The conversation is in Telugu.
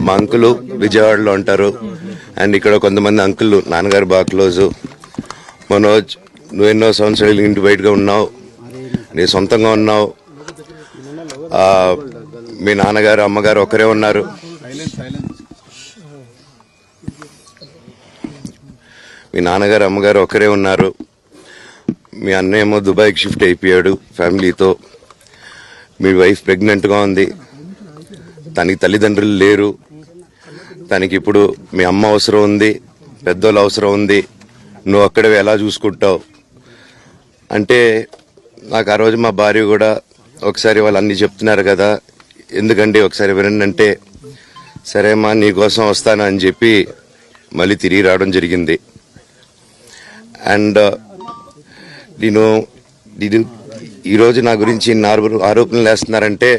మా అంకులు విజయవాడలో ఉంటారు. అండ్ ఇక్కడ కొంతమంది అంకుల్ నాన్నగారు బాగా క్లోజు. మనోజ్, నువ్వు ఎన్నో సంవత్సరాలు ఇంటి బయటగా ఉన్నావు, నీ సొంతంగా ఉన్నావు. మీ నాన్నగారు అమ్మగారు ఒకరే ఉన్నారు. మీ నాన్నగారు అమ్మగారు ఒకరే ఉన్నారు. మీ అన్నయ్య ఏమో దుబాయ్కి షిఫ్ట్ అయిపోయాడు ఫ్యామిలీతో. మీ వైఫ్ ప్రెగ్నెంట్గా ఉంది. తనకి తల్లిదండ్రులు లేరు. తనకి ఇప్పుడు మీ అమ్మ అవసరం ఉంది, పెద్దోళ్ళు అవసరం ఉంది. నువ్వు అక్కడే ఎలా చూసుకుంటావు అంటే, నాకు ఆ రోజు మా భార్య కూడా ఒకసారి వాళ్ళు అన్ని చెప్తున్నారు కదా, ఎందుకంటే ఒకసారి వినండి అంటే, సరేమ్మా నీకోసం వస్తాను అని చెప్పి మళ్ళీ తిరిగి రావడం జరిగింది. అండ్ నేను ఈరోజు నా గురించి ఆరోపణలు వేస్తున్నారంటే